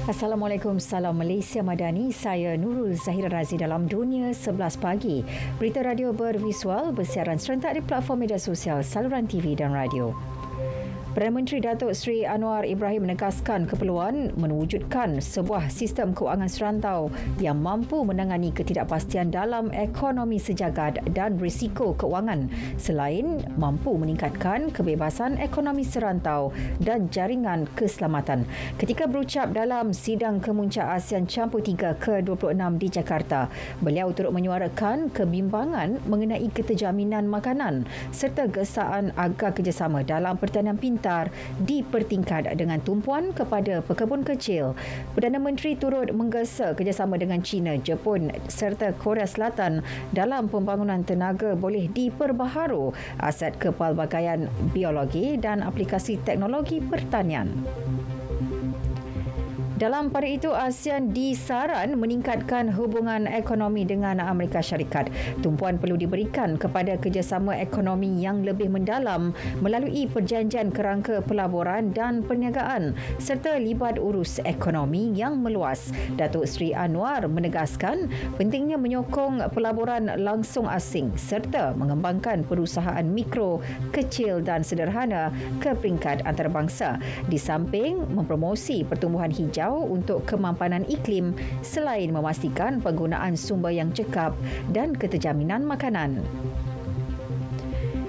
Assalamualaikum, salam Malaysia Madani. Saya Nurul Zahira Razi dalam Dunia 11 Pagi. Berita radio bervisual bersiaran serentak di platform media sosial, saluran TV dan radio. Perdana Menteri Datuk Seri Anwar Ibrahim menegaskan keperluan mewujudkan sebuah sistem kewangan serantau yang mampu menangani ketidakpastian dalam ekonomi sejagat dan risiko kewangan selain mampu meningkatkan kebebasan ekonomi serantau dan jaringan keselamatan. Ketika berucap dalam sidang kemuncak ASEAN Campur 3 ke-26 di Jakarta, beliau turut menyuarakan kebimbangan mengenai keterjaminan makanan serta gesaan agar kerjasama dalam pertanian pintar dipertingkat dengan tumpuan kepada pekebun kecil. Perdana Menteri turut menggesa kerjasama dengan China, Jepun serta Korea Selatan dalam pembangunan tenaga boleh diperbaharu, aset kepelbagaian biologi dan aplikasi teknologi pertanian. Dalam pada itu, ASEAN disaran meningkatkan hubungan ekonomi dengan Amerika Syarikat. Tumpuan perlu diberikan kepada kerjasama ekonomi yang lebih mendalam melalui perjanjian kerangka pelaburan dan perniagaan serta libat urus ekonomi yang meluas. Datuk Seri Anwar menegaskan pentingnya menyokong pelaburan langsung asing serta mengembangkan perusahaan mikro, kecil dan sederhana ke peringkat antarabangsa di samping mempromosi pertumbuhan hijau untuk kemampanan iklim selain memastikan penggunaan sumber yang cekap dan keterjaminan makanan.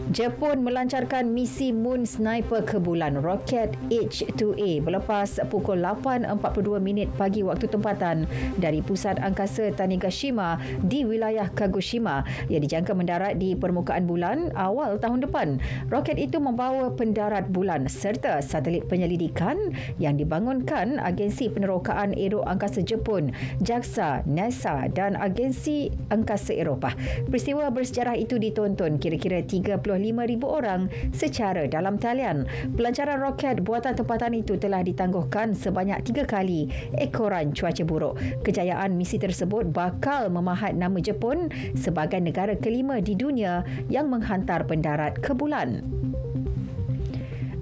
Jepun melancarkan misi Moon Sniper ke bulan roket H2A berlepas pukul 8.42 pagi waktu tempatan dari pusat angkasa Tanegashima di wilayah Kagoshima yang dijangka mendarat di permukaan bulan awal tahun depan. Roket itu membawa pendarat bulan serta satelit penyelidikan yang dibangunkan Agensi Penerokaan Aero Angkasa Jepun, JAXA, NASA dan Agensi Angkasa Eropah. Peristiwa bersejarah itu ditonton kira-kira 35,000 orang secara dalam talian. Pelancaran roket buatan tempatan itu telah ditangguhkan sebanyak 3 kali ekoran cuaca buruk. Kejayaan misi tersebut bakal memahat nama Jepun sebagai negara kelima di dunia yang menghantar pendarat ke bulan.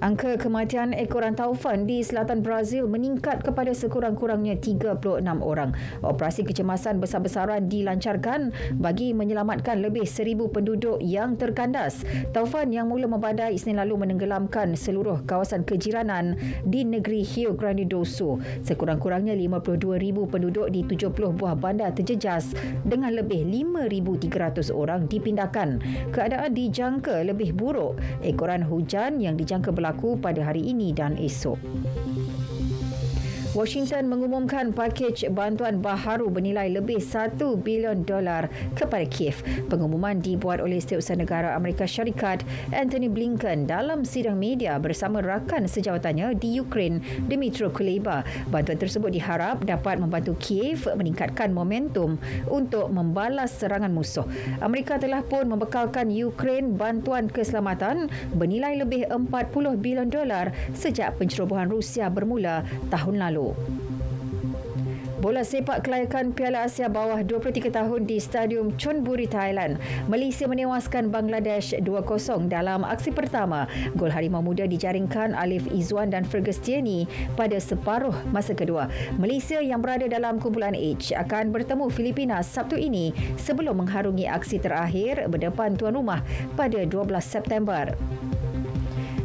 Angka kematian ekoran taufan di selatan Brazil meningkat kepada sekurang-kurangnya 36 orang. Operasi kecemasan besar-besaran dilancarkan bagi menyelamatkan lebih 1,000 penduduk yang terkandas. Taufan yang mula membadai Isnin lalu menenggelamkan seluruh kawasan kejiranan di negeri Rio Grande do Sul. Sekurang-kurangnya 52,000 penduduk di 70 buah bandar terjejas dengan lebih 5,300 orang dipindahkan. Keadaan dijangka lebih buruk. Ekoran hujan yang dijangka berlaku pada hari ini dan esok. Washington mengumumkan pakej bantuan baharu bernilai lebih $1 bilion kepada Kiev. Pengumuman dibuat oleh Setiausaha Negara Amerika Syarikat Antony Blinken dalam sidang media bersama rakan sejawatannya di Ukraine, Dmytro Kuleba. Bantuan tersebut diharap dapat membantu Kiev meningkatkan momentum untuk membalas serangan musuh. Amerika telah pun membekalkan Ukraine bantuan keselamatan bernilai lebih $40 bilion sejak pencerobohan Rusia bermula tahun lalu. Bola sepak kelayakan Piala Asia bawah 23 tahun di Stadium Chonburi, Thailand. Malaysia menewaskan Bangladesh 2-0 dalam aksi pertama. Gol Harimau Muda dijaringkan Alif Izwan dan Fergus Tierney pada separuh masa kedua. Malaysia yang berada dalam kumpulan H akan bertemu Filipina Sabtu ini sebelum mengharungi aksi terakhir berdepan tuan rumah pada 12 September.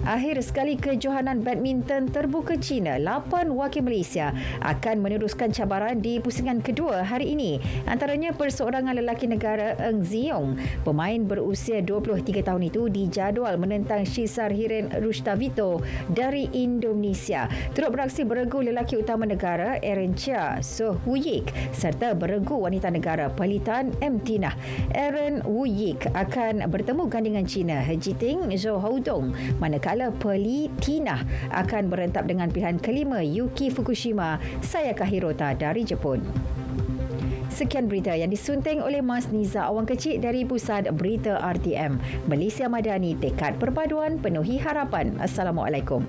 Akhir sekali kejohanan badminton terbuka China, 8 wakil Malaysia akan meneruskan cabaran di pusingan kedua hari ini. Antaranya perseorangan lelaki negara Eng Ziong. Pemain berusia 23 tahun itu dijadual menentang Shisar Hiren Rustavito dari Indonesia. Turut beraksi beregu lelaki utama negara Aaron Chia So Wuyik serta beregu wanita negara Palitan M. Tinah. Aaron Wuyik akan bertemu gandingan China He Jiting Zhou Haodong, manakala Peli Tinah akan berentap dengan pilihan kelima Yuki Fukushima Sayaka Hirota dari Jepun. Sekian berita yang disunting oleh Mas Niza Awang Kecil dari Pusat Berita RTM. Malaysia Madani, tekad perpaduan penuhi harapan. Assalamualaikum.